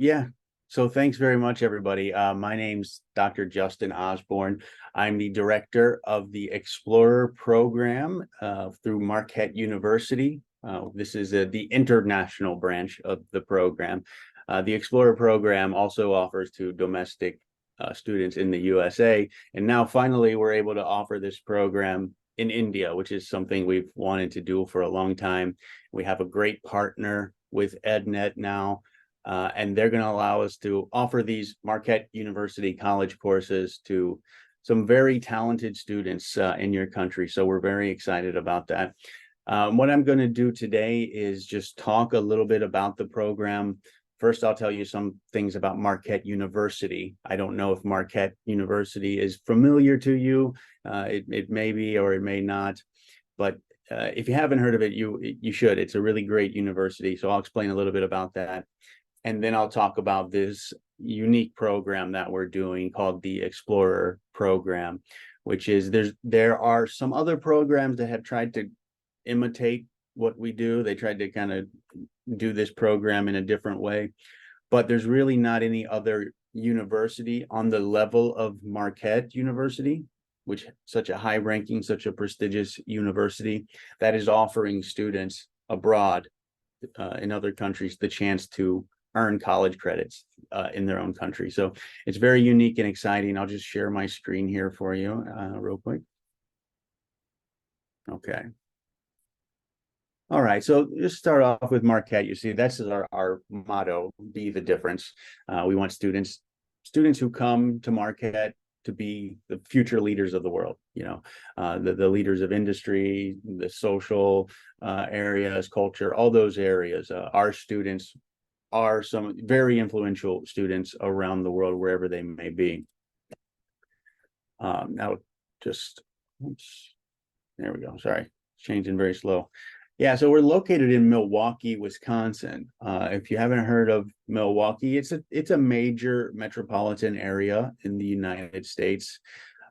Yeah. So thanks very much, everybody. My name's Dr. Justin Osborne. I'm the director of the Explorer program through Marquette University. This is the international branch of the program. The Explorer program also offers to domestic students in the USA. And now finally, we're able to offer this program in India, which is something we've wanted to do for a long time. We have a great partner with EdNet now, and they're going to allow us to offer these Marquette University college courses to some very talented students in your country. So we're very excited about that. What I'm going to do today is just talk a little bit about the program. First, I'll tell you some things about Marquette University. I don't know if Marquette University is familiar to you. It may be or it may not, but if you haven't heard of it, you should. It's a really great university. So I'll explain a little bit about that. And then I'll talk about this unique program that we're doing called the Explorer program, which is there are some other programs that have tried to imitate what we do. They tried to kind of do this program in a different way, but there's really not any other university on the level of Marquette University, which such a high ranking, such a prestigious university that is offering students abroad in other countries the chance to earn college credits in their own country. So it's very unique and exciting. I'll just share my screen here for you real quick. Okay. All right, so just start off with Marquette. You see, this is our motto, be the difference. We want students who come to Marquette to be the future leaders of the world, the leaders of industry, the social areas, culture, all those areas. Our students are some very influential students around the world, wherever they may be. Now, just, oops, there we go. Sorry, it's changing very slow. Yeah, so we're located in Milwaukee, Wisconsin. If you haven't heard of Milwaukee, it's a major metropolitan area in the United States.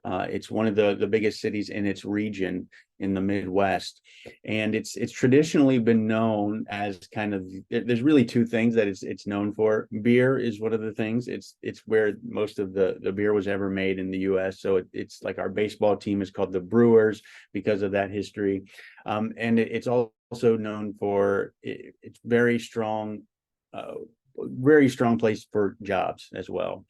It's one of the biggest cities in its region in the Midwest, and it's traditionally been known as kind of, there's really two things that it's known for. Beer is one of the things. It's where most of the beer was ever made in the U.S. So it's like our baseball team is called the Brewers because of that history, and it's also known for it's very strong place for jobs as well.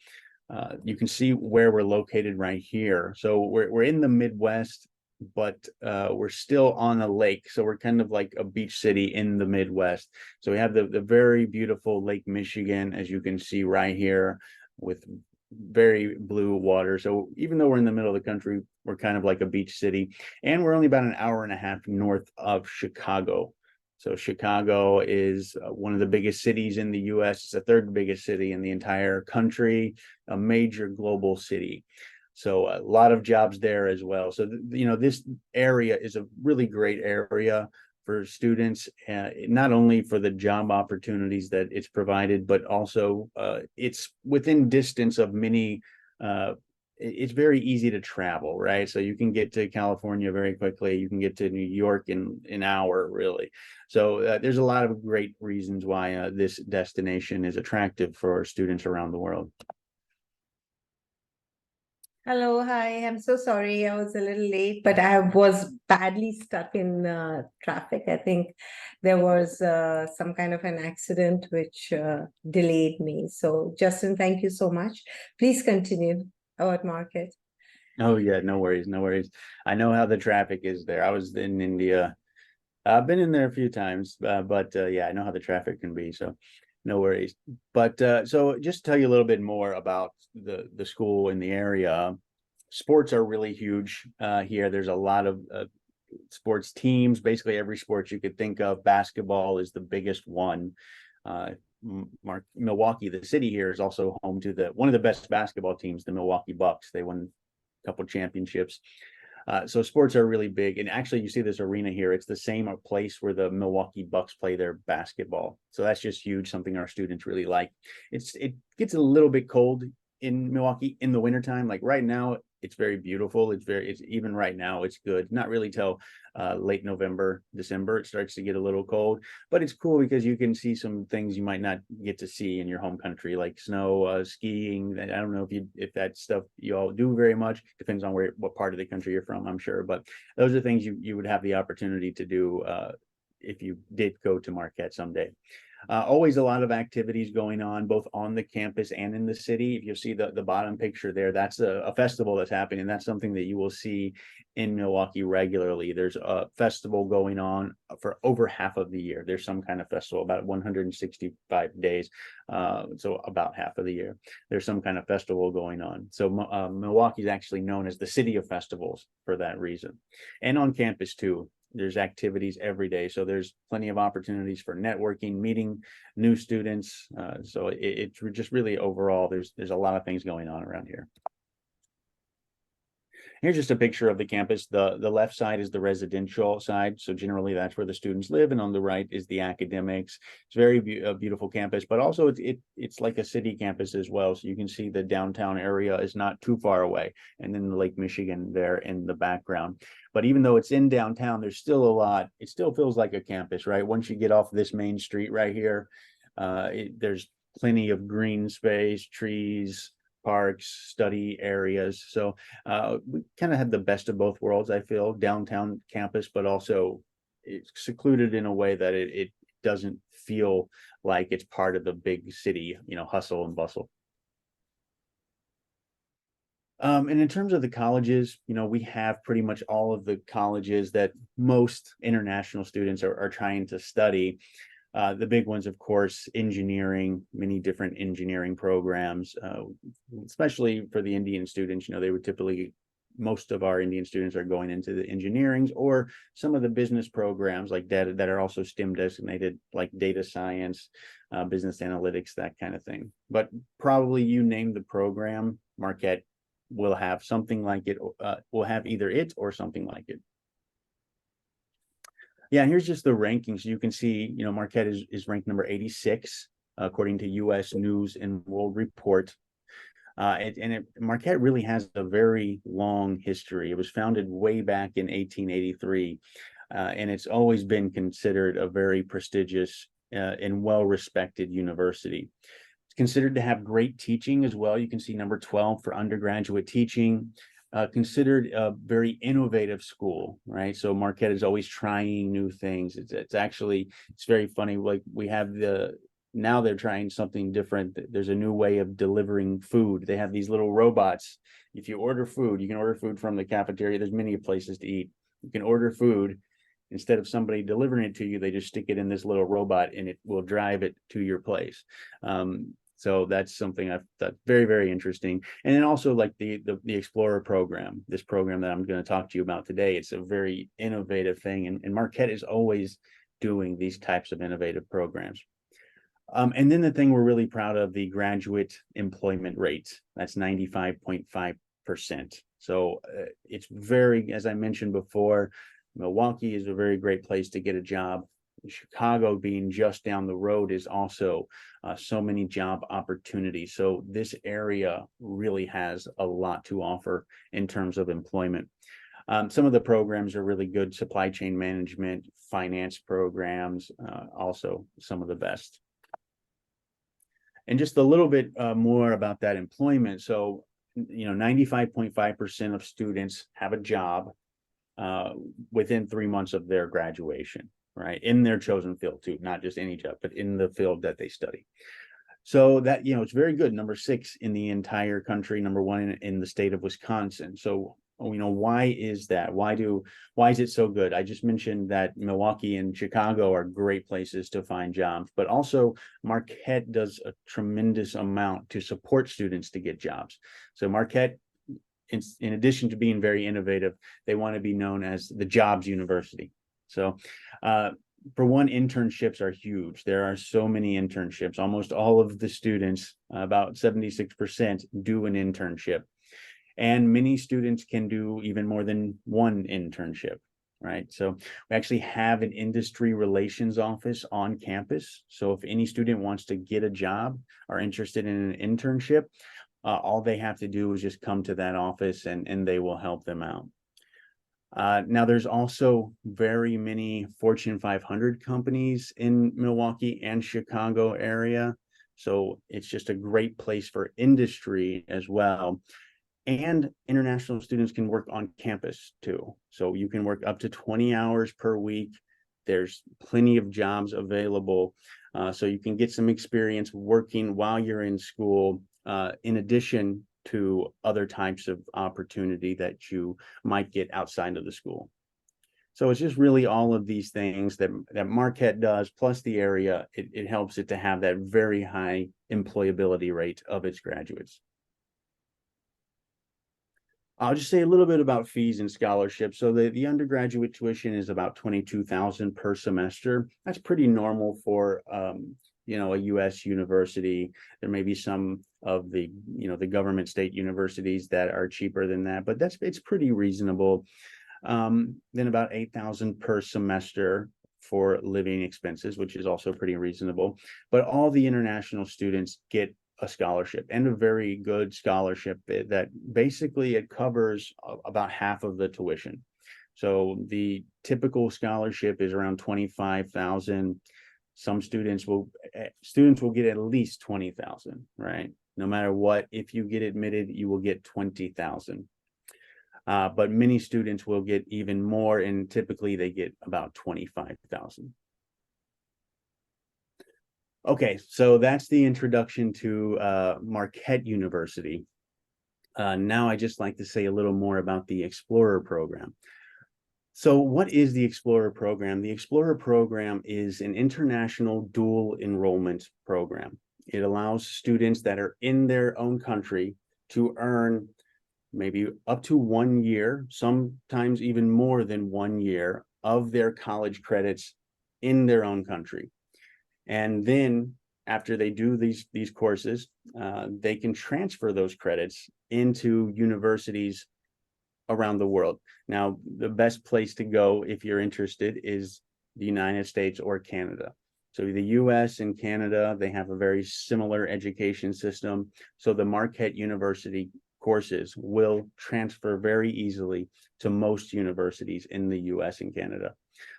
You can see where we're located right here. So we're in the Midwest, but we're still on a lake. So we're kind of like a beach city in the Midwest. So we have the very beautiful Lake Michigan, as you can see right here, with very blue water. So even though we're in the middle of the country, we're kind of like a beach city. And we're only about an hour and a half north of Chicago. So Chicago is one of the biggest cities in the U.S. It's the third biggest city in the entire country, a major global city. So a lot of jobs there as well. So, this area is a really great area for students, not only for the job opportunities that it's provided, but also it's within distance of many it's very easy to travel, right? So you can get to California very quickly. You can get to New York in an hour, really. So there's a lot of great reasons why this destination is attractive for students around the world. Hello, hi. I'm so sorry I was a little late, but I was badly stuck in traffic. I think there was some kind of an accident which delayed me. So, Justin, thank you so much. Please continue about Market. Oh yeah, no worries, no worries. I know how the traffic is there. I was in India. I've been in there a few times, but yeah, I know how the traffic can be. So no worries. But so just to tell you a little bit more about the school in the area. Sports are really huge here. There's a lot of sports teams. Basically, every sport you could think of. Basketball is the biggest one. Milwaukee, the city here, is also home to one of the best basketball teams, the Milwaukee Bucks. They won a couple championships. So sports are really big. And actually, you see this arena here. It's the same place where the Milwaukee Bucks play their basketball. So that's just huge, something our students really like. It gets a little bit cold in Milwaukee in the wintertime. Like right now, it's very beautiful. It's even right now, it's good. Not really till late November, December, it starts to get a little cold, but it's cool because you can see some things you might not get to see in your home country, like snow, skiing. I don't know if that stuff you all do very much. Depends on what part of the country you're from, I'm sure, but those are things you would have the opportunity to do if you did go to Marquette someday. Always a lot of activities going on, both on the campus and in the city. If you see the bottom picture there, that's a festival that's happening. And that's something that you will see in Milwaukee regularly. There's a festival going on for over half of the year. There's some kind of festival, about 165 days. So about half of the year, there's some kind of festival going on. So Milwaukee is actually known as the city of festivals for that reason. And on campus too. There's activities every day. So there's plenty of opportunities for networking, meeting new students. So it's just really overall, there's a lot of things going on around here. Here's just a picture of the campus. The left side is the residential side. So generally that's where the students live. And on the right is the academics. It's very beautiful campus, but also it's like a city campus as well. So you can see the downtown area is not too far away. And then Lake Michigan there in the background. But even though it's in downtown, there's still a lot. It still feels like a campus, right? Once you get off this main street right here, there's plenty of green space, trees, parks, study areas. So we kind of have the best of both worlds, I feel, downtown campus, but also it's secluded in a way that it doesn't feel like it's part of the big city, hustle and bustle. And in terms of the colleges, we have pretty much all of the colleges that most international students are trying to study. The big ones, of course, engineering, many different engineering programs, especially for the Indian students. They would typically, most of our Indian students are going into the engineerings or some of the business programs like that are also STEM designated, like data science, business analytics, that kind of thing. But probably you name the program, Marquette will have something like it, will have either it or something like it. Yeah, here's just the rankings. You can see, Marquette is ranked number 86, according to US News and World Report. Marquette really has a very long history. It was founded way back in 1883, and it's always been considered a very prestigious and well-respected university. It's considered to have great teaching as well. You can see number 12 for undergraduate teaching. Considered a very innovative school, right? So Marquette is always trying new things. It's very funny. Like we have now they're trying something different. There's a new way of delivering food. They have these little robots. If you order food, you can order food from the cafeteria. There's many places to eat. You can order food. Instead of somebody delivering it to you, they just stick it in this little robot and it will drive it to your place. So that's something that's very, very interesting. And then also like the Explorer program, this program that I'm going to talk to you about today, it's a very innovative thing. And Marquette is always doing these types of innovative programs. And then the thing we're really proud of, the graduate employment rate, that's 95.5%. So it's very, as I mentioned before, Milwaukee is a very great place to get a job. Chicago being just down the road is also so many job opportunities. So this area really has a lot to offer in terms of employment. Some of the programs are really good: supply chain management, finance programs, also some of the best. And just a little bit more about that employment. So, 95.5% of students have a job within 3 months of their graduation, right? In their chosen field too, not just any job, but in the field that they study. So that, it's very good. Number 6 in the entire country, number 1 in the state of Wisconsin. So, why is that? Why is it so good? I just mentioned that Milwaukee and Chicago are great places to find jobs, but also Marquette does a tremendous amount to support students to get jobs. So Marquette, in addition to being very innovative, they want to be known as the Jobs University. So for one, internships are huge. There are so many internships. Almost all of the students, about 76%, do an internship. And many students can do even more than one internship, right? So we actually have an industry relations office on campus. So if any student wants to get a job or interested in an internship, All they have to do is just come to that office and they will help them out. Now, there's also very many Fortune 500 companies in Milwaukee and Chicago area. So it's just a great place for industry as well. And international students can work on campus too. So you can work up to 20 hours per week. There's plenty of jobs available. So you can get some experience working while you're in school, in addition to other types of opportunity that you might get outside of the school. So it's just really all of these things that Marquette does, plus the area, it helps it to have that very high employability rate of its graduates. I'll just say a little bit about fees and scholarships. So the undergraduate tuition is about $22,000 per semester. That's pretty normal for a U.S. university. There may be some of the the government state universities that are cheaper than that, but it's pretty reasonable. Then about $8,000 per semester for living expenses, which is also pretty reasonable. But all the international students get a scholarship, and a very good scholarship that basically it covers about half of the tuition. So the typical scholarship is around 25,000. Some students will get at least 20,000, right? No matter what, if you get admitted, you will get 20,000. But many students will get even more, and typically they get about 25,000. Okay, so that's the introduction to Marquette University. Now I just like to say a little more about the Explorer program. So what is the Explorer program? The Explorer program is an international dual enrollment program. It allows students that are in their own country to earn maybe up to 1 year, sometimes even more than 1 year of their college credits in their own country. And then after they do these courses, they can transfer those credits into universities around the world. Now, the best place to go if you're interested is the United States or Canada. So the US and Canada, they have a very similar education system. So the Marquette University courses will transfer very easily to most universities in the US and Canada.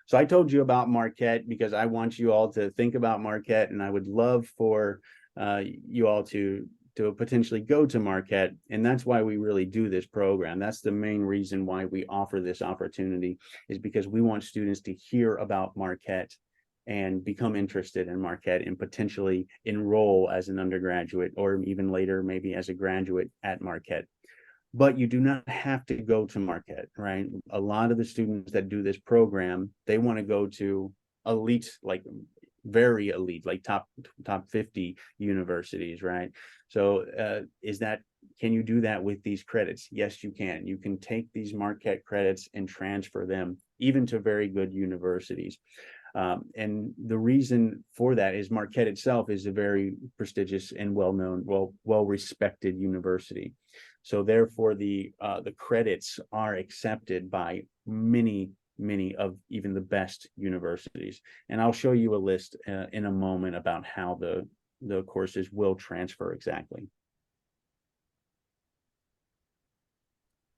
So I told you about Marquette because I want you all to think about Marquette, and I would love for you all to potentially go to Marquette. And that's why we really do this program. That's the main reason why we offer this opportunity, is because we want students to hear about Marquette and become interested in Marquette and potentially enroll as an undergraduate, or even later, maybe as a graduate at Marquette. But you do not have to go to Marquette, right? A lot of the students that do this program, they want to go to elite, like very elite, like top 50 universities, right? So can you do that with these credits? Yes, you can. You can take these Marquette credits and transfer them even to very good universities. And the reason for that is Marquette itself is a very prestigious and well-known, well-respected university. So therefore, the credits are accepted by many of even the best universities. And I'll show you a list in a moment about how the courses will transfer exactly.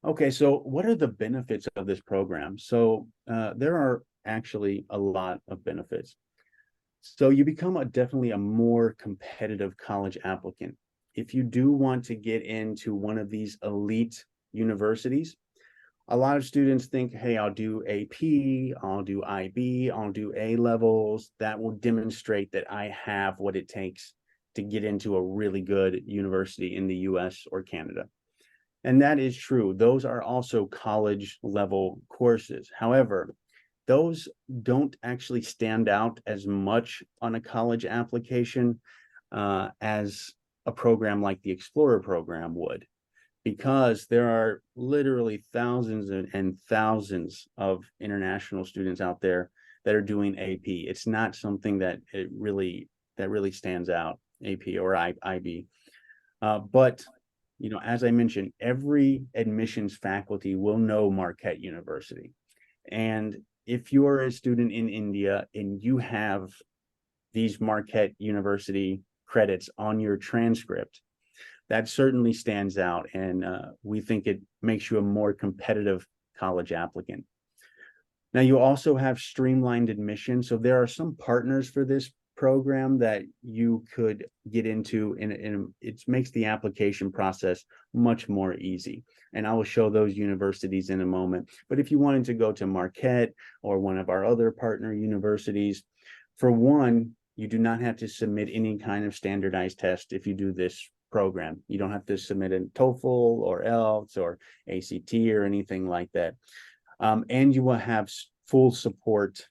Okay, so what are the benefits of this program? So there are actually a lot of benefits. So you become definitely a more competitive college applicant. If you do want to get into one of these elite universities, a lot of students think, hey, I'll do AP, I'll do IB, I'll do A levels. That will demonstrate that I have what it takes to get into a really good university in the US or Canada. And that is true. Those are also college level courses. However, those don't actually stand out as much on a college application as a program like the Explorer program would, because there are literally thousands and thousands of international students out there that are doing AP. It's not something that really stands out, AP or IB. But as I mentioned, every admissions faculty will know Marquette University. And if you are a student in India and you have these Marquette University credits on your transcript, that certainly stands out, and we think it makes you a more competitive college applicant. Now, you also have streamlined admission. So there are some partners for this program that you could get into, and it makes the application process much more easy. And I will show those universities in a moment. But if you wanted to go to Marquette or one of our other partner universities, for one, you do not have to submit any kind of standardized test if you do this program. You don't have to submit a TOEFL or IELTS or ACT or anything like that. And you will have full support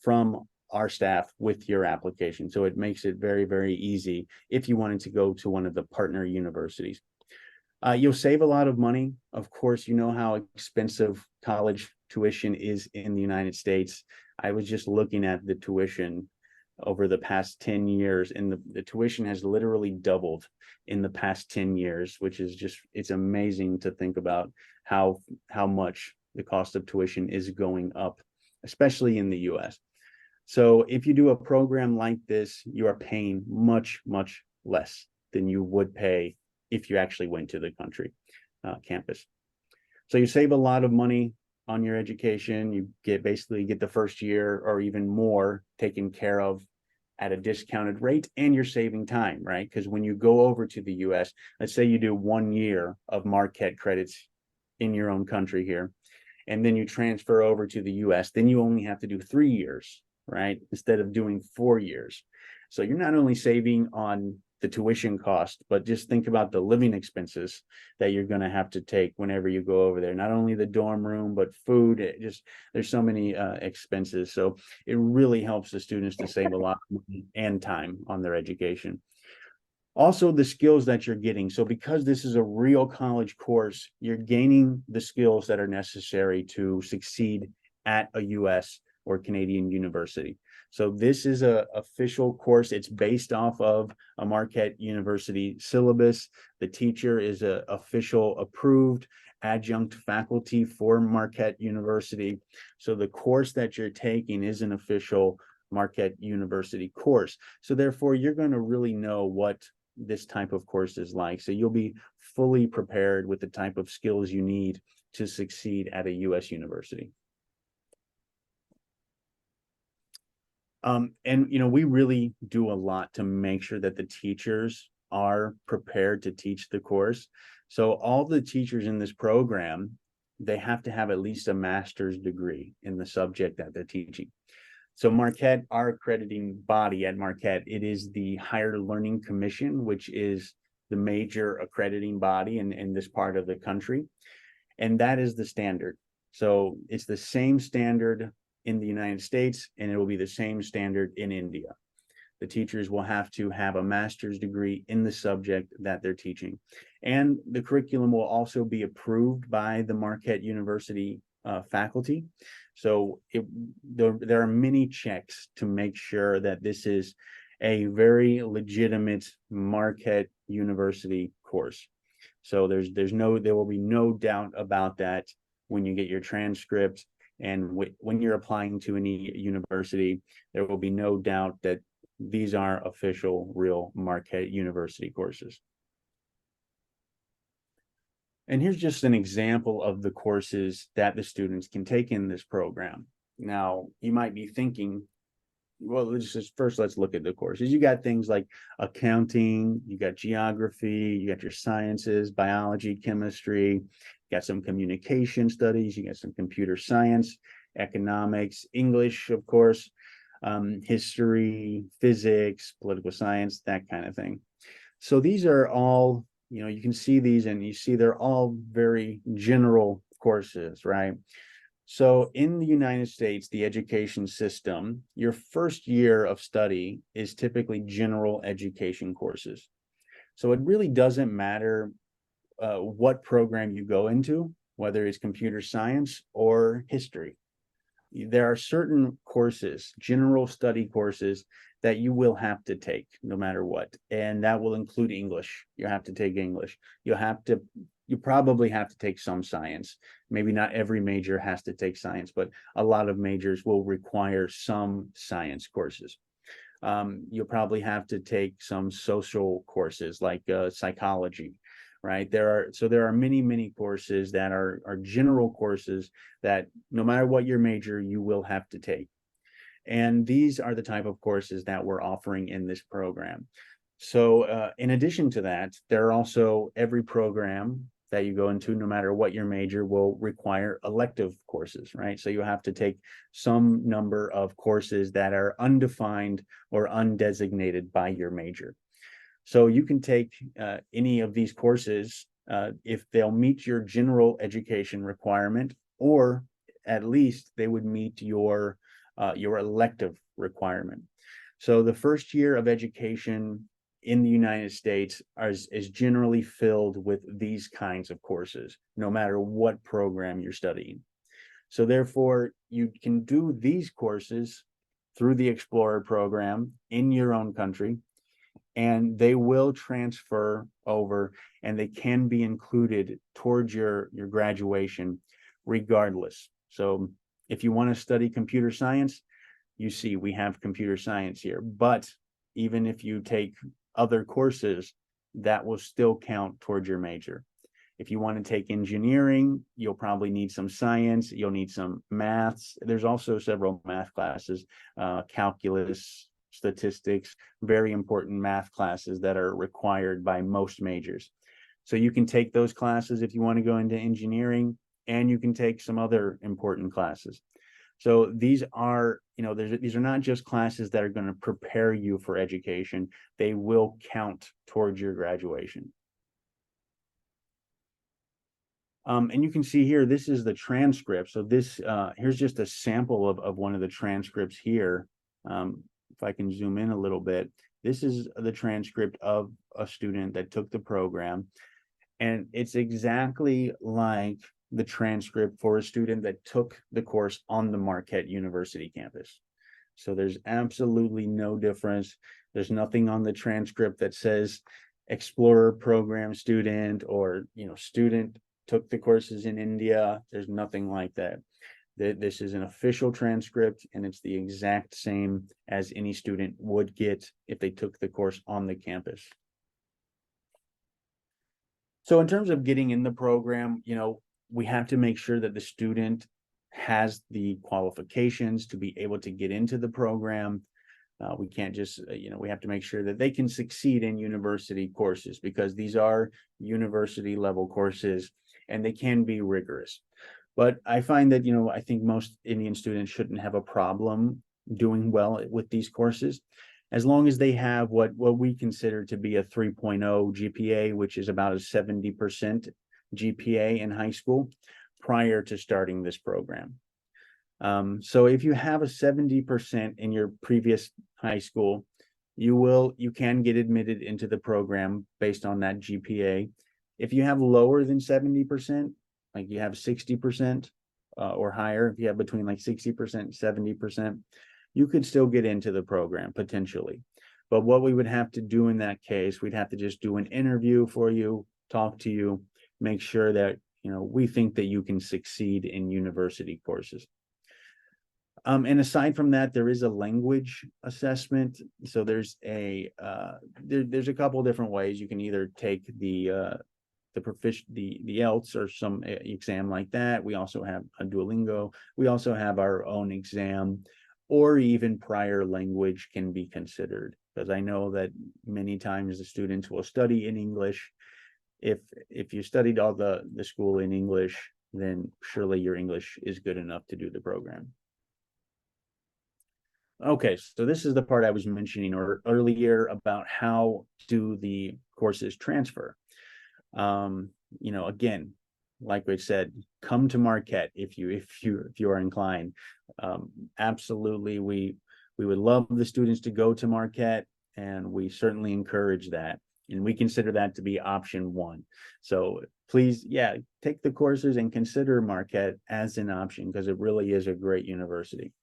from our staff with your application. So it makes it very, very easy if you wanted to go to one of the partner universities. You'll save a lot of money. Of course, you know how expensive college tuition is in the United States. I was just looking at the tuition over the past 10 years, and the tuition has literally doubled in the past 10 years, which is just, it's amazing to think about how much the cost of tuition is going up, especially in the US. So if you do a program like this, you are paying much, much less than you would pay if you actually went to the country campus. So you save a lot of money on your education. You basically get the first year or even more taken care of at a discounted rate, and you're saving time, right? Because when you go over to the US, let's say you do 1 year of Marquette credits in your own country here, and then you transfer over to the US, then you only have to do 3 years, right? Instead of doing 4 years. So you're not only saving on the tuition cost, but just think about the living expenses that you're going to have to take whenever you go over there. Not only the dorm room, but food. There's so many expenses. So it really helps the students to save a lot of money and time on their education. Also, the skills that you're getting. So because this is a real college course, you're gaining the skills that are necessary to succeed at a US or Canadian university. So this is an official course. It's based off of a Marquette University syllabus. The teacher is an official approved adjunct faculty for Marquette University. So the course that you're taking is an official Marquette University course. So therefore, you're going to really know what this type of course is like. So you'll be fully prepared with the type of skills you need to succeed at a US university. And we really do a lot to make sure that the teachers are prepared to teach the course. So all the teachers in this program, they have to have at least a master's degree in the subject that they're teaching. So Marquette, our accrediting body at Marquette, it is the Higher Learning Commission, which is the major accrediting body in this part of the country. And that is the standard. So it's the same standard in the United States, and it will be the same standard in India. The teachers will have to have a master's degree in the subject that they're teaching. And the curriculum will also be approved by the Marquette University faculty. So there are many checks to make sure that this is a very legitimate Marquette University course. So there will be no doubt about that when you get your transcript. And when you're applying to any university, there will be no doubt that these are official, real Marquette University courses. And here's just an example of the courses that the students can take in this program. Now, you might be thinking, well, let's look at the courses. You got things like accounting, you got geography, you got your sciences, biology, chemistry, you got some communication studies, you got some computer science, economics, English, of course, history, physics, political science, that kind of thing. So these are all, you can see these and you see they're all very general courses, right? So in the United States, the education system, your first year of study is typically general education courses. So it really doesn't matter what program you go into, whether it's computer science or history. There are certain courses, general study courses, that you will have to take no matter what. And that will include English. You have to take English. You probably have to take some science. Maybe not every major has to take science, but a lot of majors will require some science courses. You'll probably have to take some social courses like psychology, right? There are many courses that are general courses that no matter what your major, you will have to take. And these are the type of courses that we're offering in this program. So in addition to that, there are also every program that you go into, no matter what your major, will require elective courses, right? So you have to take some number of courses that are undefined or undesignated by your major. So you can take any of these courses if they'll meet your general education requirement, or at least they would meet your elective requirement. So the first year of education in the United States is generally filled with these kinds of courses, no matter what program you're studying. So therefore, you can do these courses through the Explorer program in your own country, and they will transfer over and they can be included towards your graduation regardless. So if you want to study computer science, you see we have computer science here, but even if you take other courses, that will still count towards your major. If you want to take engineering, you'll probably need some science, you'll need some maths. There's also several math classes, calculus, statistics, very important math classes that are required by most majors. So you can take those classes if you want to go into engineering, and you can take some other important classes. So these are, these are not just classes that are going to prepare you for education. They will count towards your graduation. And you can see here, this is the transcript. So this, here's just a sample of one of the transcripts here. If I can zoom in a little bit, this is the transcript of a student that took the program. And it's exactly like the transcript for a student that took the course on the Marquette University campus. So there's absolutely no difference. There's nothing on the transcript that says Explorer program student, or student took the courses in India. There's nothing like that. This is an official transcript, and it's the exact same as any student would get if they took the course on the campus. So in terms of getting in the program, we have to make sure that the student has the qualifications to be able to get into the program. We can't just, we have to make sure that they can succeed in university courses, because these are university level courses and they can be rigorous. But I find that, I think most Indian students shouldn't have a problem doing well with these courses, as long as they have what we consider to be a 3.0 GPA, which is about a 70% GPA in high school prior to starting this program. So if you have a 70% in your previous high school, you can get admitted into the program based on that GPA. If you have lower than 70%, like you have 60% or higher, if you have between like 60%, 70%, you could still get into the program potentially. But what we would have to do in that case, we'd have to just do an interview for you, talk to you, make sure that, we think that you can succeed in university courses. And aside from that, there is a language assessment. So there's there's a couple different ways. You can either take the ELTS or some exam like that. We also have a Duolingo. We also have our own exam, or even prior language can be considered, because I know that many times the students will study in English. If you studied all the school in English, then surely your English is good enough to do the program. Okay, so this is the part I was mentioning earlier about how do the courses transfer. Again, like we said, come to Marquette if you are inclined. Absolutely, we would love the students to go to Marquette, and we certainly encourage that. And we consider that to be option one. So please, take the courses and consider Marquette as an option, because it really is a great university.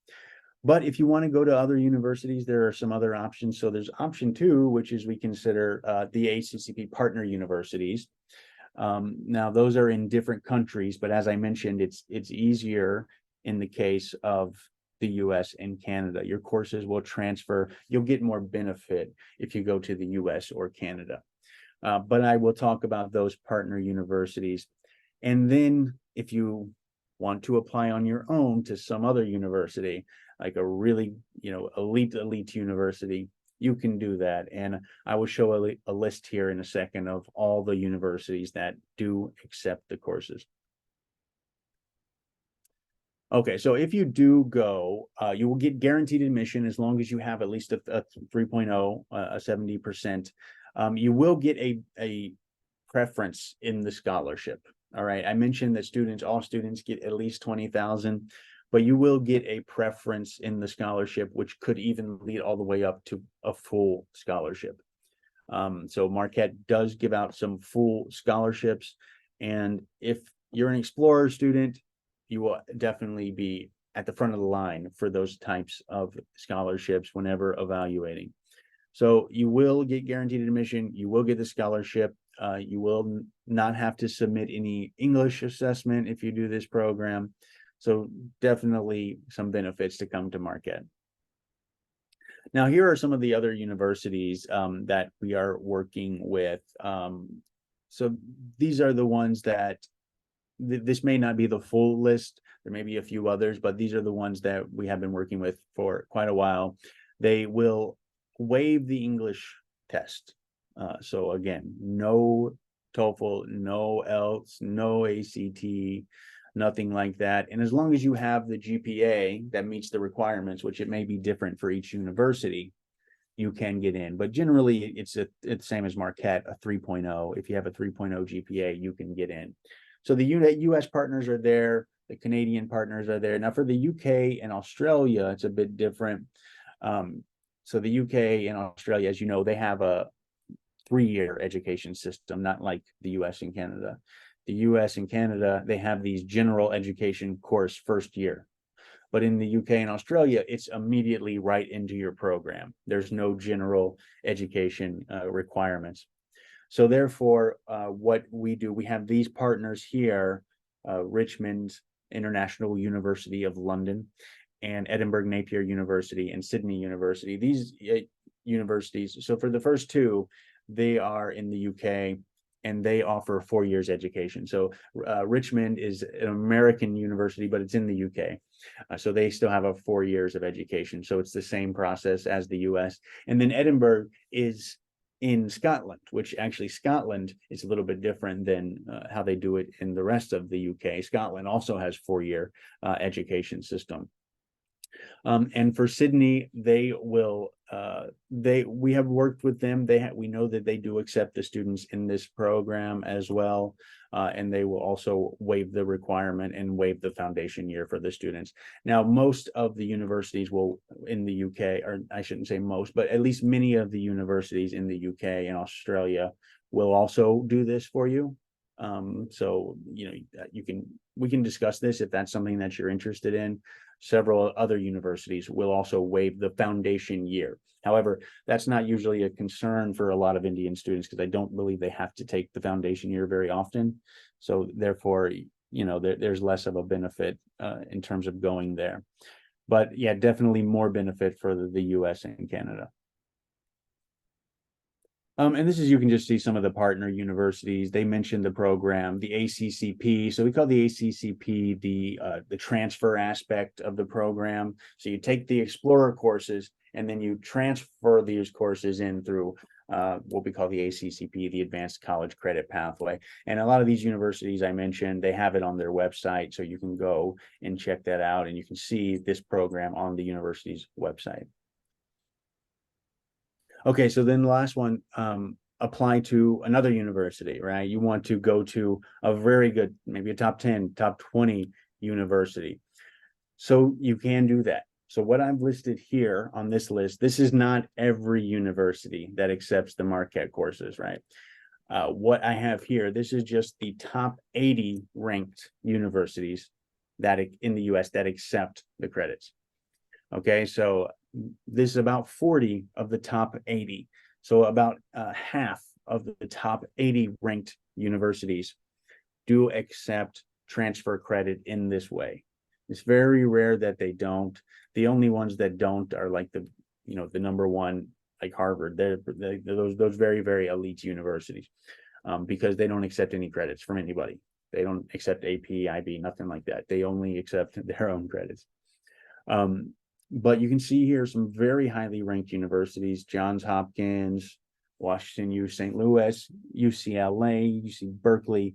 But if you want to go to other universities, there are some other options. So there's option two, which is we consider the ACCP partner universities. Now, those are in different countries, but as I mentioned, it's easier in the case of the US and Canada. Your courses will transfer. You'll get more benefit if you go to the US or Canada. But I will talk about those partner universities. And then if you want to apply on your own to some other university, like a really, elite university, you can do that. And I will show a list here in a second of all the universities that do accept the courses. Okay, so if you do go, you will get guaranteed admission as long as you have at least a 3.0, a 70%. You will get a preference in the scholarship. All right, I mentioned that all students get at least 20,000, but you will get a preference in the scholarship, which could even lead all the way up to a full scholarship. So Marquette does give out some full scholarships, and if you're an Explorer student, you will definitely be at the front of the line for those types of scholarships whenever evaluating. So you will get guaranteed admission, you will get the scholarship, you will not have to submit any English assessment if you do this program. So definitely some benefits to come to Marquette. Now, here are some of the other universities that we are working with. So these are the ones that this may not be the full list. There may be a few others, but these are the ones that we have been working with for quite a while. They will waive the English test. So again, no TOEFL, no IELTS, no ACT, nothing like that. And as long as you have the GPA that meets the requirements, which it may be different for each university, you can get in. But generally, it's the same as Marquette, a 3.0. If you have a 3.0 GPA, you can get in. So the US partners are there, the Canadian partners are there. Now for the UK and Australia, it's a bit different. So the UK and Australia, as you know, they have a 3-year education system, not like the US and Canada. The US and Canada, they have these general education course first year. But in the UK and Australia, it's immediately right into your program. There's no general education requirements. So therefore, what we do, we have these partners here, Richmond International University of London and Edinburgh Napier University and Sydney University. These universities, so for the first two, they are in the UK and they offer 4 years education. So Richmond is an American university, but it's in the UK. So they still have a 4 years of education. So it's the same process as the US. And then Edinburgh is in Scotland, which actually Scotland is a little bit different than how they do it in the rest of the UK. Scotland also has 4-year education system. And for Sydney, they will we have worked with them. We know that they do accept the students in this program as well, and they will also waive the requirement and waive the foundation year for the students. Now, most of the universities will in the UK, or I shouldn't say most, but at least many of the universities in the UK and Australia will also do this for you. So we can discuss this if that's something that you're interested in. Several other universities will also waive the foundation year. However, that's not usually a concern for a lot of Indian students because I don't believe they have to take the foundation year very often. So therefore, there's less of a benefit in terms of going there. But yeah, definitely more benefit for the US and Canada. And this is, you can just see some of the partner universities. They mentioned the program, the ACCP. So we call the ACCP the transfer aspect of the program. So you take the Explorer courses and then you transfer these courses in through what we call the ACCP, the Advanced College Credit Pathway. And a lot of these universities I mentioned, they have it on their website. So you can go and check that out and you can see this program on the university's website. Okay, so then the last one, apply to another university, right? You want to go to a very good, maybe a top 10, top 20 university. So you can do that. So what I've listed here on this list, this is not every university that accepts the Marquette courses, right? What I have here, this is just the top 80 ranked universities that in the US that accept the credits. Okay, so this is about 40 of the top 80. So about half of the top 80 ranked universities do accept transfer credit in this way. It's very rare that they don't. The only ones that don't are like the number one, like Harvard. They're those very, very elite universities, because they don't accept any credits from anybody. They don't accept AP, IB, nothing like that. They only accept their own credits. But you can see here some very highly ranked universities: Johns Hopkins, Washington U, St. Louis, UCLA, UC Berkeley.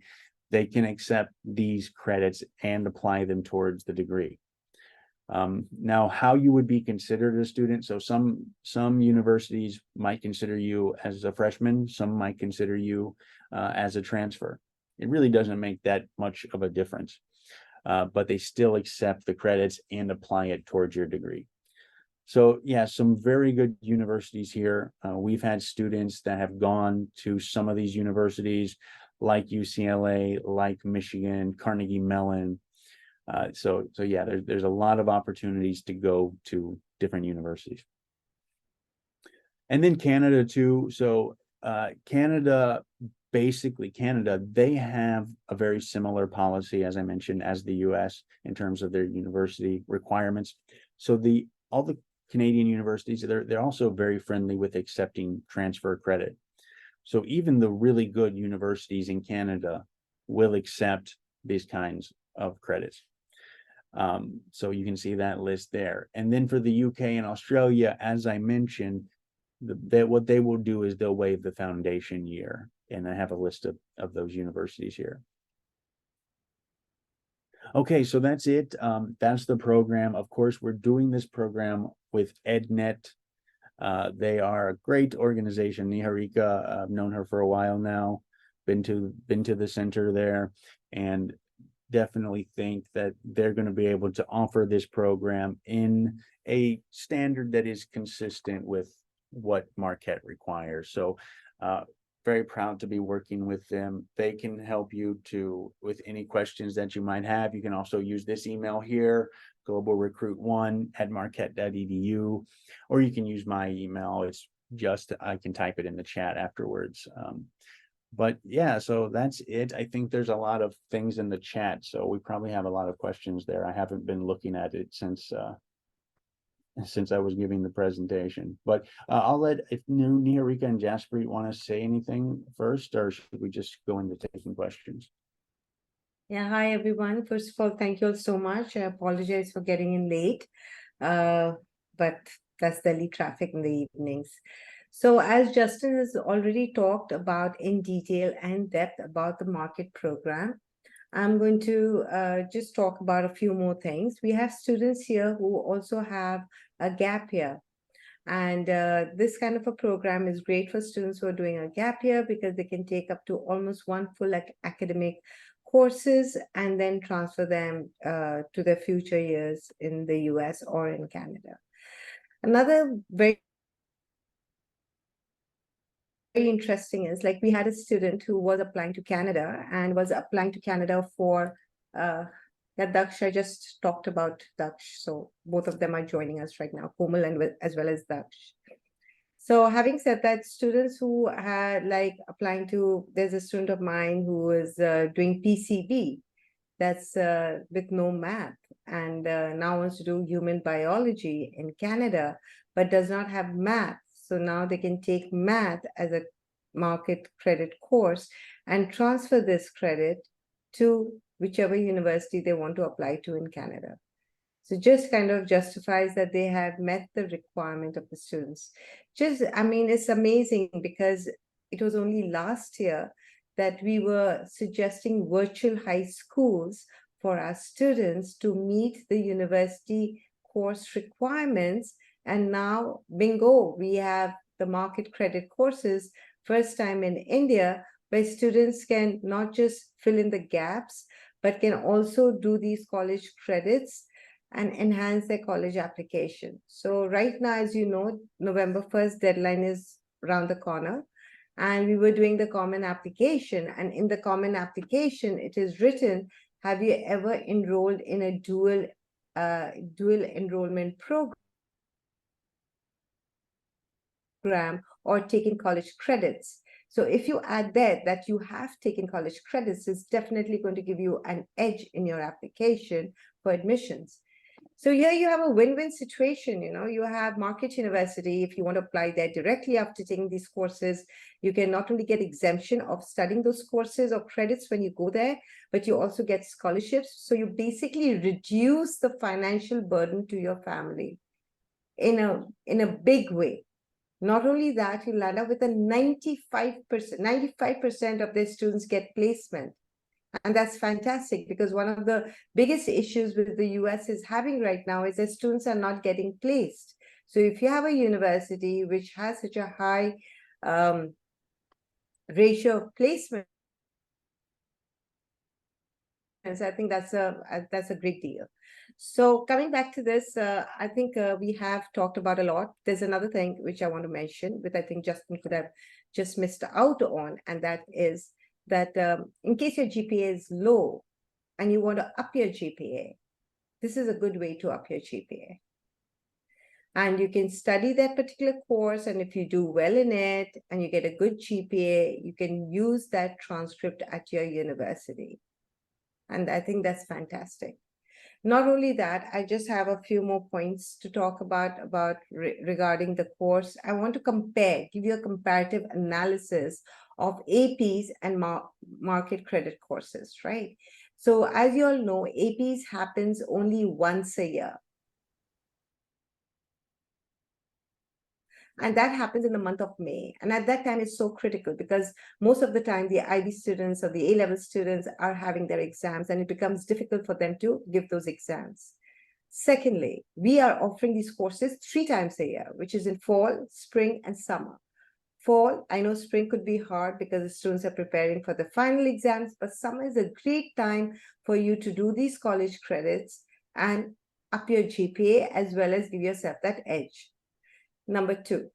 They can accept these credits and apply them towards the degree. Now, how you would be considered a student. So some universities might consider you as a freshman, some might consider you as a transfer. It really doesn't make that much of a difference, but they still accept the credits and apply it towards your degree. So yeah, some very good universities here. We've had students that have gone to some of these universities like UCLA, like Michigan, Carnegie Mellon. So yeah, there's a lot of opportunities to go to different universities. And then Canada too. So Canada, they have a very similar policy, as I mentioned, as the US in terms of their university requirements. So all the Canadian universities, they're also very friendly with accepting transfer credit. So even the really good universities in Canada will accept these kinds of credits. So you can see that list there. And then for the UK and Australia, as I mentioned, what they will do is they'll waive the foundation year. And I have a list of those universities here. Okay, so that's it. That's the program. Of course, we're doing this program with EdNet. They are a great organization. Niharika, I've known her for a while now, been to the center there, and definitely think that they're going to be able to offer this program in a standard that is consistent with what Marquette requires. So very proud to be working with them. They can help you with any questions that you might have. You can also use this email here, globalrecruit1@marquette.edu, or you can use my email. It's just, I can type it in the chat afterwards. But yeah, so that's it. I think there's a lot of things in the chat, so we probably have a lot of questions there. I haven't been looking at it since I was giving the presentation, but I'll let, if Niharika and Jaspreet want to say anything first, or should we just go into taking questions? Yeah, hi everyone. First of all, thank you all so much. I apologize for getting in late, but that's Delhi traffic in the evenings. So as Justin has already talked about in detail and depth about the market program, I'm going to just talk about a few more things. We have students here who also have a gap year. And this kind of a program is great for students who are doing a gap year because they can take up to almost one full academic courses and then transfer them to their future years in the US or in Canada. Another very interesting is, like, we had a student who was applying to Canada and was applying to Canada for yeah, Daksh, I just talked about Daksh. So both of them are joining us right now, Komal and as well as Daksh. So having said that, students who had like applying to, there's a student of mine who is doing PCB, that's with no math, and now wants to do human biology in Canada, but does not have math. So now they can take math as a market credit course and transfer this credit to whichever university they want to apply to in Canada. So just kind of justifies that they have met the requirement of the students. I mean, it's amazing because it was only last year that we were suggesting virtual high schools for our students to meet the university course requirements. And now, bingo, we have the market credit courses, first time in India, where students can not just fill in the gaps, but can also do these college credits and enhance their college application. So right now, as you know, November 1st deadline is around the corner, and we were doing the common application. And in the common application, it is written, have you ever enrolled in a dual enrollment program or taken college credits? So if you add that you have taken college credits, it's definitely going to give you an edge in your application for admissions. So here you have a win-win situation, you have Marquette University. If you want to apply there directly after taking these courses, you can not only get exemption of studying those courses or credits when you go there, but you also get scholarships. So you basically reduce the financial burden to your family in a big way. Not only that, you land up with a 95% of their students get placement. And that's fantastic, because one of the biggest issues with the US is having right now is that students are not getting placed. So if you have a university which has such a high ratio of placement, I think that's a great deal. So coming back to this, I think we have talked about a lot. There's another thing which I want to mention, which I think Justin could have just missed out on, and that is that in case your GPA is low and you want to up your GPA, this is a good way to up your GPA. And you can study that particular course, and if you do well in it and you get a good GPA, you can use that transcript at your university. And I think that's fantastic. Not only that, I just have a few more points to talk about regarding the course. I want to give you a comparative analysis of APs and market credit courses, right? So as you all know, APs happens only once a year. And that happens in the month of May. And at that time, it's so critical because most of the time, the IB students or the A-level students are having their exams, and it becomes difficult for them to give those exams. Secondly, we are offering these courses 3 times a year, which is in fall, spring, and summer. Fall, I know spring could be hard because the students are preparing for the final exams, but summer is a great time for you to do these college credits and up your GPA as well as give yourself that edge. Number 2,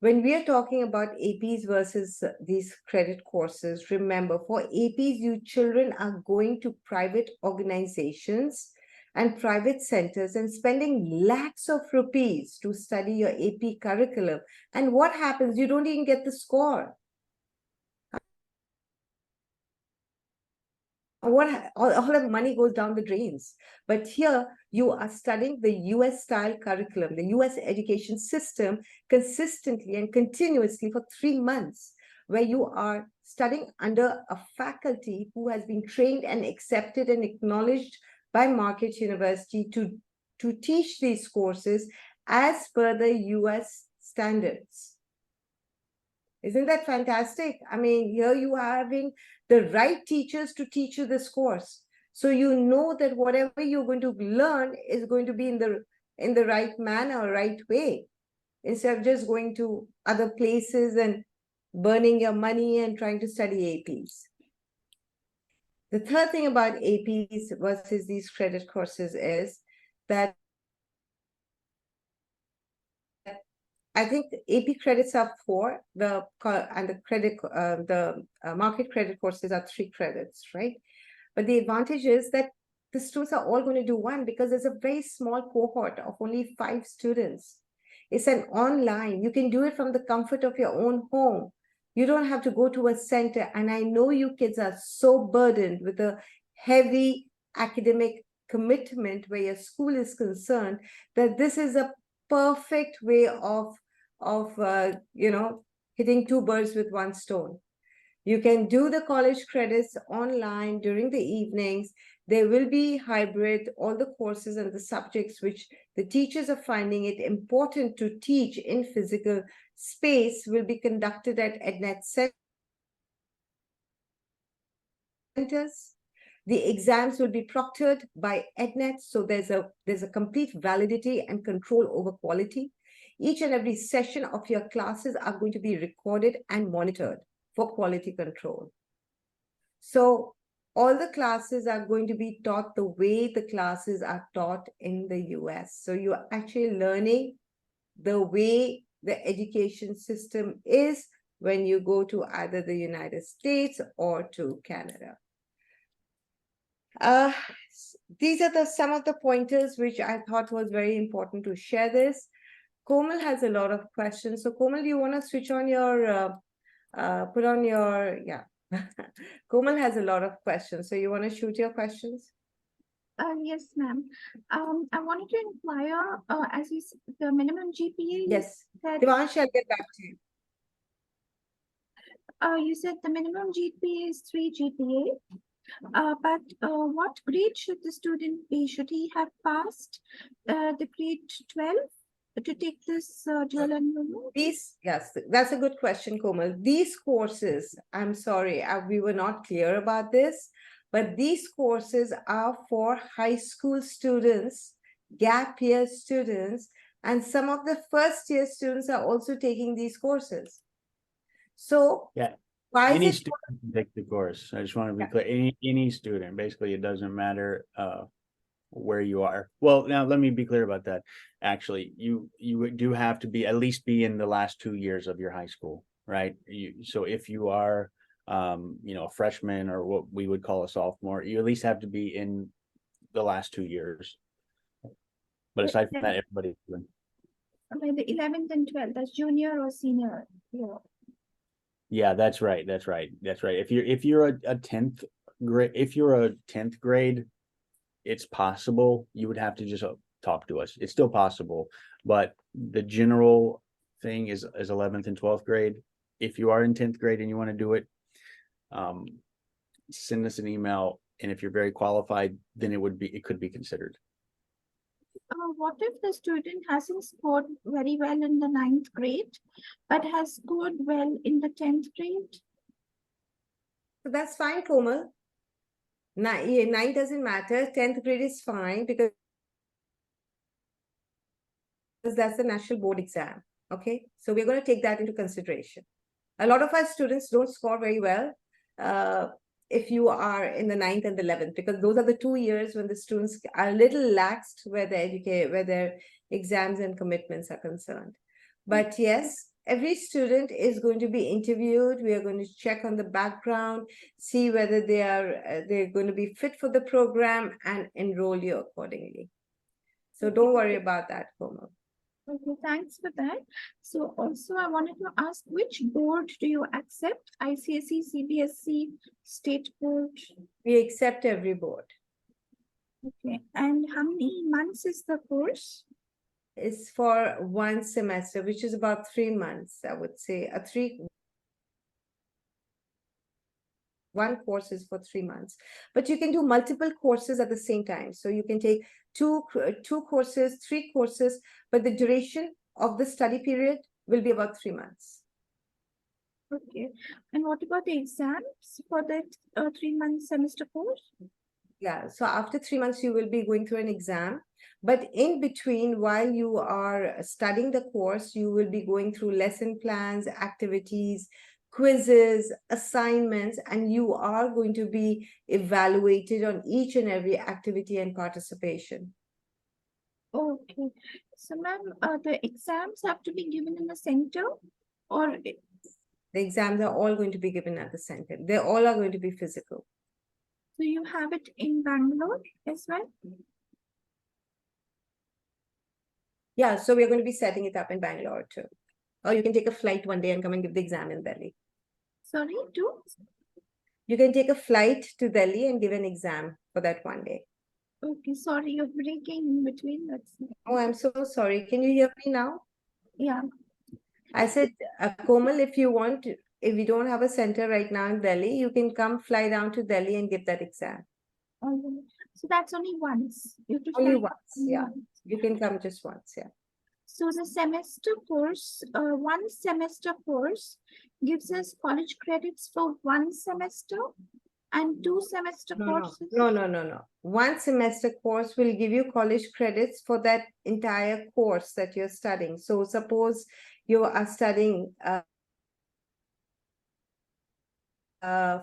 when we are talking about APs versus these credit courses, remember, for APs, you children are going to private organizations and private centers and spending lakhs of rupees to study your AP curriculum. And what happens? You don't even get the score. All of money goes down the drains. But here you are studying the US style curriculum, the US education system, consistently and continuously for 3 months, where you are studying under a faculty who has been trained and accepted and acknowledged by Marquette University to teach these courses as per the US standards. Isn't that fantastic? I mean, here you are having the right teachers to teach you this course. So you know that whatever you're going to learn is going to be in the right manner, right way, instead of just going to other places and burning your money and trying to study APs. The third thing about APs versus these credit courses is that I think the AP credits are 4, and the market credit courses are 3 credits, right? But the advantage is that the students are all going to do 1 because there's a very small cohort of only 5 students. It's an online. You can do it from the comfort of your own home. You don't have to go to a center. And I know you kids are so burdened with a heavy academic commitment where your school is concerned that this is a perfect way of hitting 2 birds with 1 stone. You can do the college credits online during the evenings. There will be hybrid, all the courses and the subjects which the teachers are finding it important to teach in physical space will be conducted at EdNet centers. The exams will be proctored by EdNet, so there's a complete validity and control over quality. Each and every session of your classes are going to be recorded and monitored for quality control. So all the classes are going to be taught the way the classes are taught in the US. So you're actually learning the way the education system is when you go to either the United States or to Canada. These are some of the pointers which I thought was very important to share this. Komal has a lot of questions. So Komal, do you want to switch on your, put on your, yeah. Komal has a lot of questions. So you want to shoot your questions? Yes, ma'am. I wanted to inquire, as you the minimum GPA, Yes, said, Devansh, I'll get back to you. you said the minimum GPA is 3 GPA. But what grade should the student be? Should he have passed the grade 12 to take this dual enrollment? Yes, that's a good question, Komal. These courses, I'm sorry, we were not clear about this, but these courses are for high school students, gap year students, and some of the first year students are also taking these courses. So Yeah, why is any it? student can take the course. I just want to be Yeah. clear, any student, basically, it doesn't matter where you are. Well, now let me be clear about that. Actually, you do have to be at least be in the last 2 years of your high school, right? So if you are a freshman or what we would call a sophomore, you at least have to be in the last 2 years. But aside from that, everybody's doing. Okay, the 11th and 12th, that's junior or senior year. Yeah, that's right. That's right. That's right. If you're a 10th grade, if you're a 10th grade, it's possible. You would have to just talk to us. It's still possible, but the general thing is 11th and 12th grade. If you are in 10th grade and you want to do it, um, send us an email. And if you're very qualified, then it could be considered. What if the student hasn't scored very well in the 9th grade, but has scored well in the 10th grade? So that's fine, Komal. Nine doesn't matter. 10th grade is fine because that's the national board exam. Okay, so we're going to take that into consideration. A lot of our students don't score very well if you are in the 9th and the 11th, because those are the 2 years when the students are a little laxed where their exams and commitments are concerned. But yes, every student is going to be interviewed. We are going to check on the background, see whether they're going to be fit for the program and enroll you accordingly. So don't worry about that, Komal. Okay, thanks for that. So also I wanted to ask, which board do you accept? ICSE, CBSE, state board? We accept every board. Okay, and how many months is the course? Is for one semester, which is about 3 months, I would say. One course is for 3 months, but you can do multiple courses at the same time. So you can take two courses, three courses, but the duration of the study period will be about 3 months. Okay, and what about the exams for that 3-month semester course? Yeah, so after 3 months, you will be going through an exam. But in between, while you are studying the course, you will be going through lesson plans, activities, quizzes, assignments, and you are going to be evaluated on each and every activity and participation. Okay, so ma'am, the exams have to be given in the center, or The exams are all going to be given at the center. They all are going to be physical. so you have it in Bangalore as well? Yeah, so we're going to be setting it up in Bangalore too. Or you can take a flight one day and come and give the exam in Delhi. Sorry, two? You can take a flight to Delhi and give an exam for that one day. Okay, sorry, you're breaking in between. Oh, I'm so sorry. Can you hear me now? Yeah. I said, Komal, if you want, if we don't have a center right now in Delhi, you can come fly down to Delhi and give that exam. So that's only once. You have to Only fly once, yeah. You can come just once, yeah. So the semester course, one semester course gives us college credits for one semester and 2 semester courses. No. One semester course will give you college credits for that entire course that you're studying. So suppose you are studying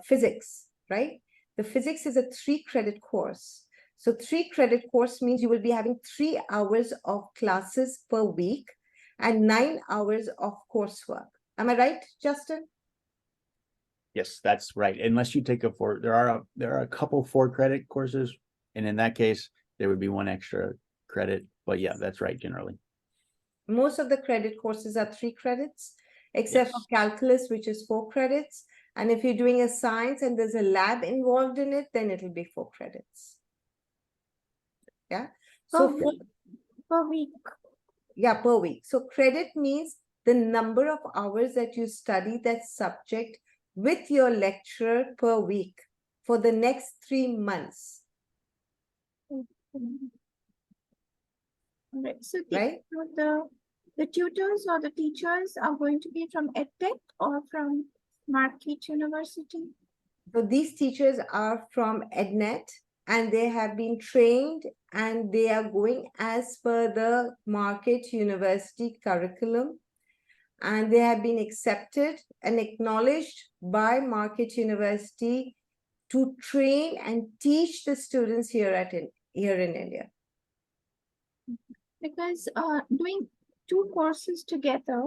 physics, right? The physics is a 3-credit course. So 3-credit course means you will be having 3 hours of classes per week and 9 hours of coursework. Am I right, Justin? Yes, that's right. Unless you take there are a couple 4-credit courses, and in that case, there would be one extra credit. But yeah, that's right, generally. Most of the credit courses are 3 credits, except for calculus, which is 4 credits. And if you're doing a science and there's a lab involved in it, then it'll be 4 credits. Yeah. Per So week. Per week. yeah, per week. So credit means the number of hours that you study that subject with your lecturer per week for the next 3 months, Right. So right? the tutors or the teachers are going to be from EdTech or from Marquette University? So these teachers are from EdNet and they have been trained and they are going as per the Marquette University curriculum, and they have been accepted and acknowledged by Marquette University to train and teach the students here in India. Because doing two courses together,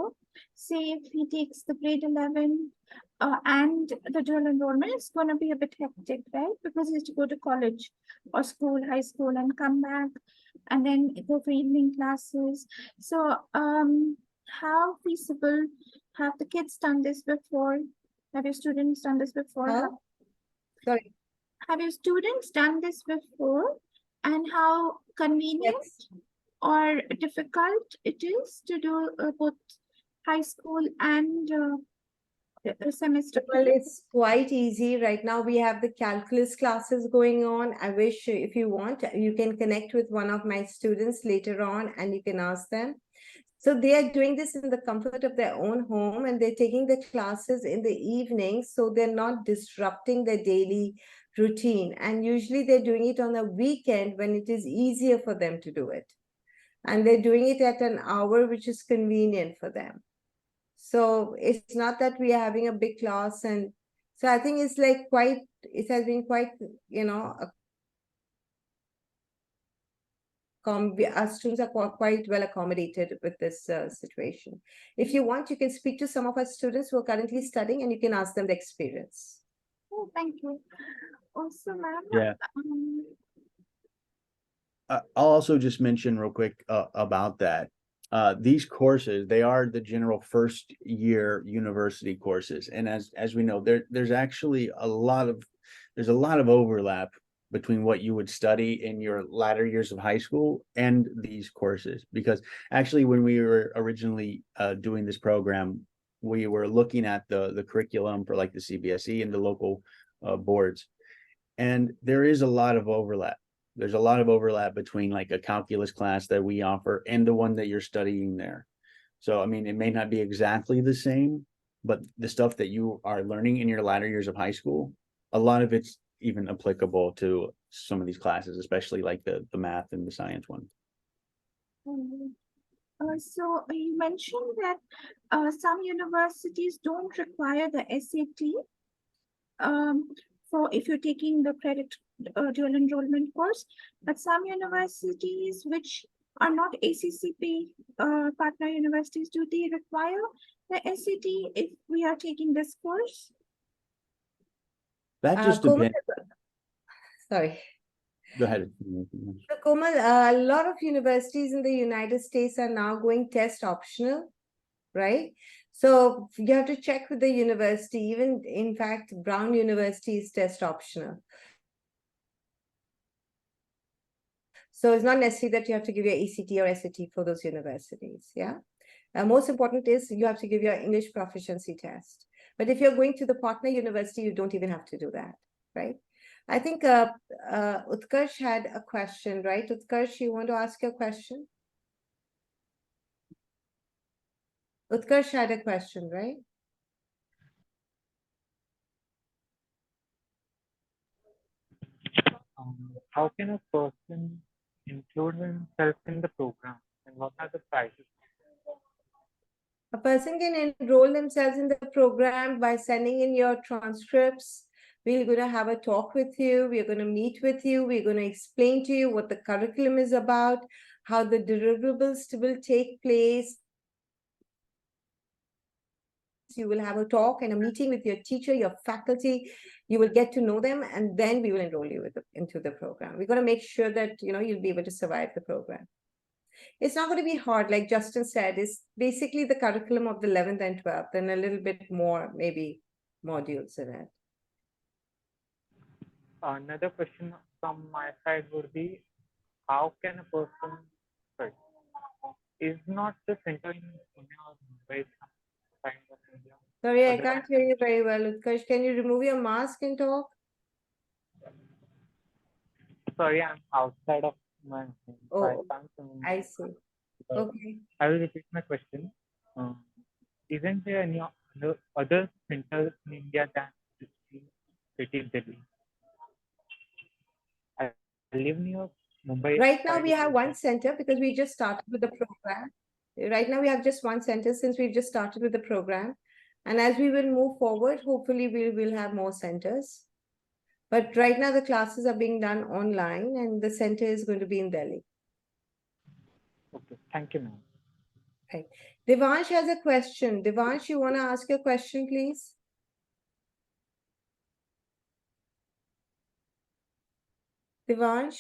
say if he takes the grade 11 and the dual enrollment, it's going to be a bit hectic, right? Because he has to go to college or school, high school, and come back, and then go for evening classes. So, how feasible have the kids done this before? Have your students done this before? How? Sorry. Have your students done this before? And how convenient Yes. or difficult it is to do both high school and semester? Well, it's quite easy. Right now, we have the calculus classes going on. I wish if you want, you can connect with one of my students later on and you can ask them. So they are doing this in the comfort of their own home and they're taking the classes in the evening. So they're not disrupting their daily routine. And usually they're doing it on a weekend when it is easier for them to do it. And they're doing it at an hour which is convenient for them. So it's not that we are having a big class. And so I think it's like it has been quite, our students are quite well accommodated with this situation. If you want, you can speak to some of our students who are currently studying and you can ask them the experience. Oh, thank you. Also, ma'am. Yeah. I'll also just mention real quick about that. These courses, they are the general first year university courses. And as we know, there's actually a lot of overlap between what you would study in your latter years of high school and these courses. Because actually, when we were originally doing this program, we were looking at the curriculum for like the CBSE and the local boards. And there is a lot of overlap. There's a lot of overlap between like a calculus class that we offer and the one that you're studying there. So, I mean, it may not be exactly the same, but the stuff that you are learning in your latter years of high school, a lot of it's even applicable to some of these classes, especially like the math and the science one. So you mentioned that some universities don't require the SAT for if you're taking the credit dual enrollment course, but some universities which are not ACCP partner universities, do they require the SAT if we are taking this course? That just Komal, depends. sorry. Go ahead. So Komal, a lot of universities in the United States are now going test optional, right? So you have to check with the university. Even in fact, Brown University is test optional. So it's not necessary that you have to give your ACT or SAT for those universities. Yeah. Most important is you have to give your English proficiency test. But if you're going to the partner university, you don't even have to do that, right? I think Utkarsh had a question, right? Utkarsh, you want to ask your question? Utkarsh had a question, right? How can a person include himself in the program, and what are the prizes? A person can enroll themselves in the program by sending in your transcripts. We're going to have a talk with you. We're going to meet with you. We're going to explain to you what the curriculum is about, how the deliverables will take place. You will have a talk and a meeting with your teacher, your faculty. You will get to know them, and then we will enroll you into the program. We're going to make sure that you'll be able to survive the program. It's not going to be hard, like Justin said. It's basically the curriculum of the 11th and 12th, and a little bit more, maybe modules in it. Another question from my side would be, how can a person, sorry, is not the center in Pune or Mumbai some kind of India? Sorry, I Other can't than hear you very well, Utkarsh. Can you remove your mask and talk? sorry, I'm outside of my home, so I Oh, can't I see. Okay. I will repeat my question. Isn't there any other centers in India than the city Delhi? I live near Mumbai Right now, side, we which have is one like center because we just started with the program. Right now, we have just one center since we've just started with the program. And as we will move forward, hopefully we will have more centers. But right now, the classes are being done online and the center is going to be in Delhi. okay. Thank you, ma'am. Right. Devansh has a question. Devansh, you want to ask your question, please? Devansh?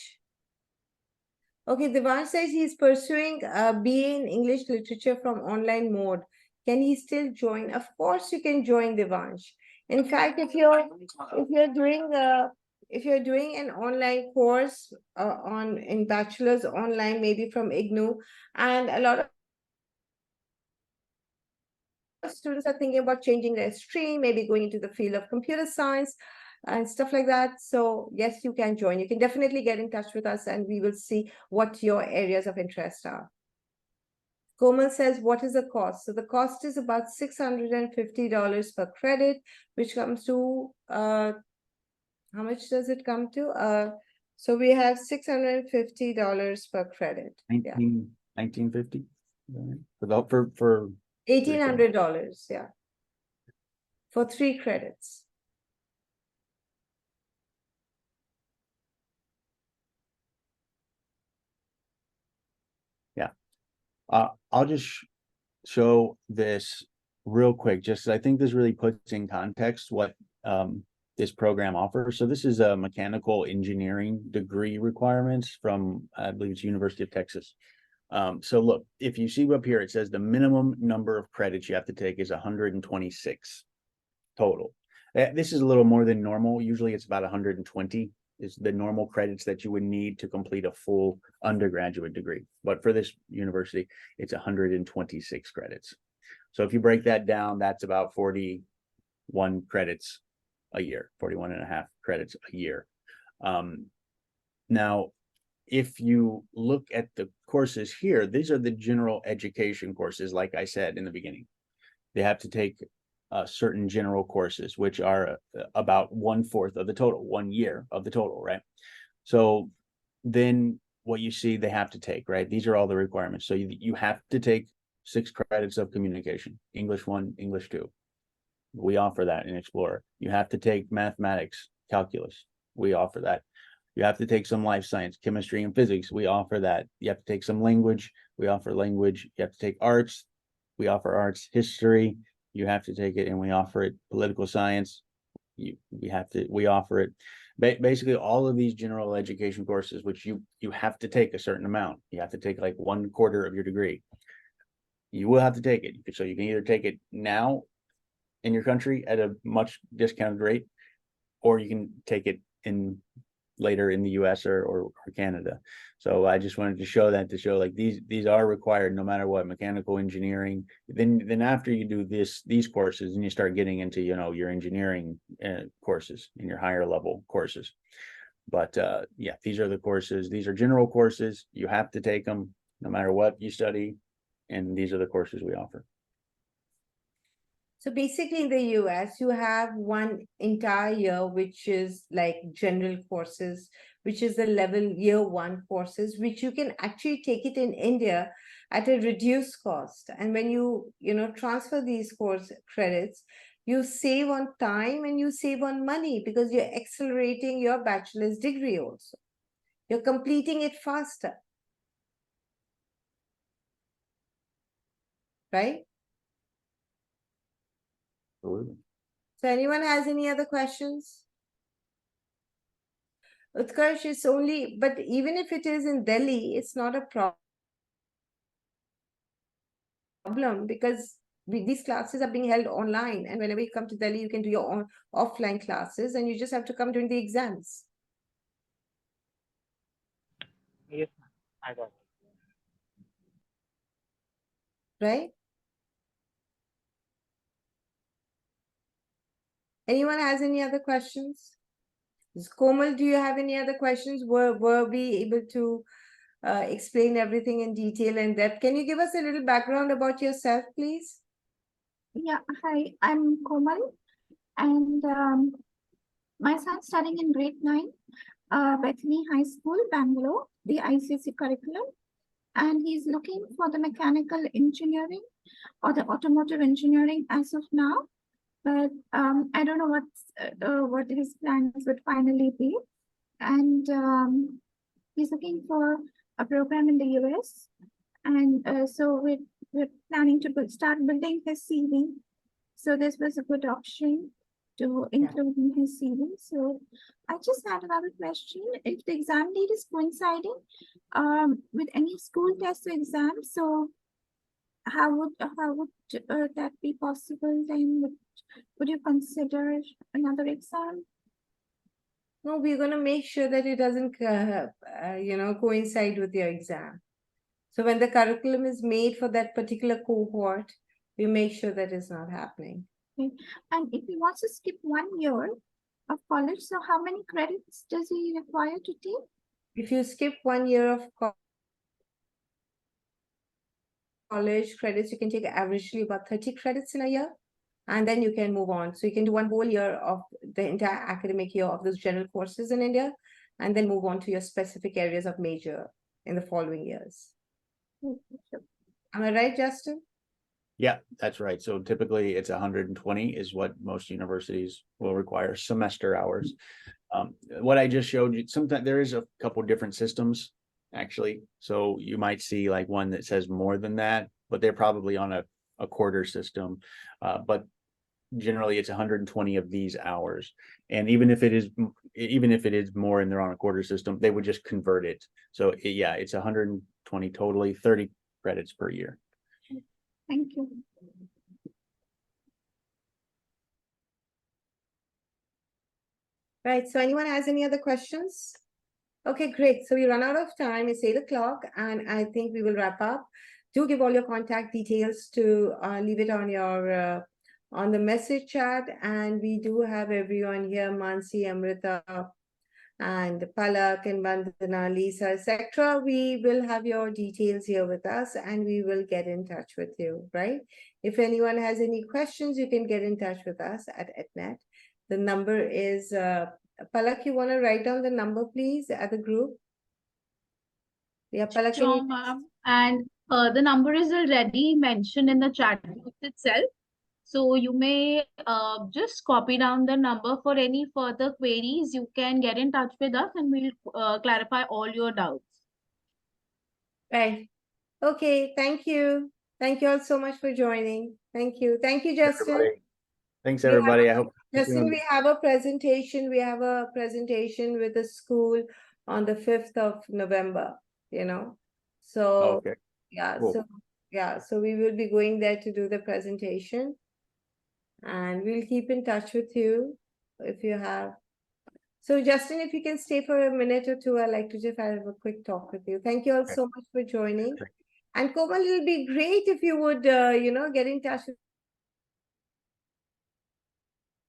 Okay, Devansh says he's pursuing a BA in English literature from online mode. Can he still join? Of course, you can join, Devansh. In fact, if you're doing an online course on in bachelor's online, maybe from IGNOU, and a lot of students are thinking about changing their stream, maybe going into the field of computer science and stuff like that. So yes, you can join. You can definitely get in touch with us and we will see what your areas of interest are. Komal says, what is the cost? So the cost is about $650 per credit, which comes to, how much does it come to? So we have $650 per credit. Yeah. 1950? For $1,800, yeah. For 3 credits. I'll just show this real quick, just 'cause I think this really puts in context what this program offers. So this is a mechanical engineering degree requirements from, I believe it's University of Texas. So look, if you see up here, it says the minimum number of credits you have to take is 126 total. This is a little more than normal. Usually it's about 120 is the normal credits that you would need to complete a full undergraduate degree. But for this university, it's 126 credits. So if you break that down, that's about 41 credits a year, 41 and a half credits a year. Now, if you look at the courses here, these are the general education courses, like I said in the beginning. They have to take certain general courses, which are about 1/4 of the total, 1 year of the total, right? So then what you see they have to take, right? These are all the requirements. So you have to take 6 credits of communication, English 1, English 2. We offer that in Explorer. You have to take mathematics, calculus. We offer that. You have to take some life science, chemistry and physics. We offer that. You have to take some language. We offer language. You have to take arts. We offer arts, history. You have to take it and we offer it. Political science. We offer it. Basically all of these general education courses, which you have to take a certain amount. You have to take like 1/4 of your degree. You will have to take it. So you can either take it now in your country at a much discounted rate, or you can take it in later in the US or Canada. So I just wanted to show that to show like these are required no matter what, mechanical engineering. Then after you do these courses and you start getting into, you know, your engineering courses and your higher level courses. But yeah, these are the courses. These are general courses. You have to take them no matter what you study. And these are the courses we offer. So basically in the US, you have one entire year, which is like general courses, which is the level year 1 courses, which you can actually take it in India at a reduced cost. And when you transfer these course credits, you save on time and you save on money because you're accelerating your bachelor's degree also. You're completing it faster. Right? Absolutely. So anyone has any other questions? Utkarsh, it's only, but even if it is in Delhi, it's not a problem because these classes are being held online. And whenever you come to Delhi, you can do your own offline classes and you just have to come during the exams. Yes, ma'am. I got it. right? Anyone has any other questions? Komal, do you have any other questions? Were we able to explain everything in detail and depth? Can you give us a little background about yourself, please? Yeah, hi, I'm Komal, and my son's studying in grade 9, Bethany High School, Bangalore, the ICC curriculum, and he's looking for the mechanical engineering or the automotive engineering as of now. But I don't know what his plans would finally be. And he's looking for a program in the US. And so we're planning to start building his CV. So this was a good option to include in his CV. So I just had another question. If the exam date is coinciding with any school test or exam, so how would that be possible? Then would you consider another exam? No, we're going to make sure that it doesn't, coincide with your exam. So when the curriculum is made for that particular cohort, we make sure that is not happening. Okay. And if he wants to skip 1 year of college, so how many credits does he require to take? If you skip 1 year of college credits, you can take averagely about 30 credits in a year, and then you can move on. So you can do 1 whole year of the entire academic year of those general courses in India, and then move on to your specific areas of major in the following years. Am I right, Justin? Yeah, that's right. So typically it's 120 is what most universities will require semester hours. What I just showed you, sometimes there is a couple different systems actually. So you might see like one that says more than that, but they're probably on a quarter system. But generally it's 120 of these hours. And even if it is more and they're on a quarter system, they would just convert it. So yeah, it's 120 totally, 30 credits per year. Thank you. Right. So anyone has any other questions? Okay, great. So we run out of time. It's 8 o'clock, and I think we will wrap up. Do give all your contact details to leave it on your on the message chat. And we do have everyone here: Mansi, Amrita, and Palak and Bandana, Lisa, etc. We will have your details here with us, and we will get in touch with you. Right? If anyone has any questions, you can get in touch with us at EdNet. The number is Palak, you want to write down the number, please, at the group? Yeah, Palak, can you? Sure, ma'am. And the number is already mentioned in the chat box itself. So you may just copy down the number for any further queries. You can get in touch with us and we'll clarify all your doubts. Right. Okay, thank you. Thank you all so much for joining. Thank you. Thank you, Justin. Everybody. Thanks, We have everybody. I hope. Justin, we have a presentation. We have a presentation with the school on the 5th of November, So Okay. yeah, Cool. so we will be going there to do the presentation. And we'll keep in touch with you if you have. So Justin, if you can stay for a minute or two, I'd like to just have a quick talk with you. Thank you all so much for joining. And Komal, it'll be great if you would, get in touch with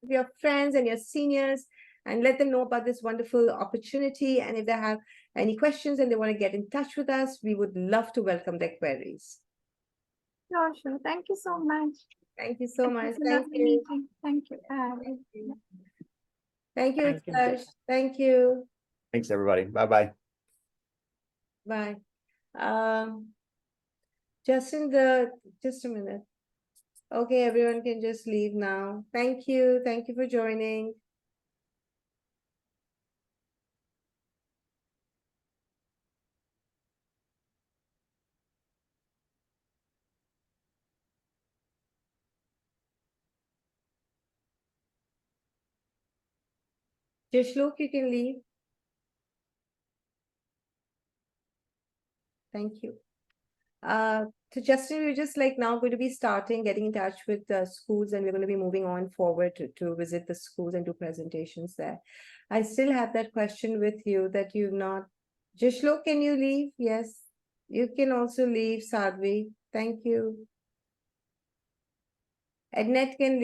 your friends and your seniors and let them know about this wonderful opportunity. And if they have any questions and they want to get in touch with us, we would love to welcome their queries. Sure. Thank you so much. Thank you so much. It was a Thank lovely you. meeting. Thank you. Thank you, Thank you. Utkarsh. Thank you. Thanks, everybody. Bye-bye. Bye. Justin, just a minute. Okay, everyone can just leave now. Thank you. Thank you for joining. Jishlok, you can leave. Thank you. So Justin, we're just like now going to be getting in touch with the schools, and we're going to be moving on forward to visit the schools and do presentations there. I still have that question with you that you've not Jishlo, can you leave? Yes. You can also leave, Sadhvi. Thank you. Ednet can leave.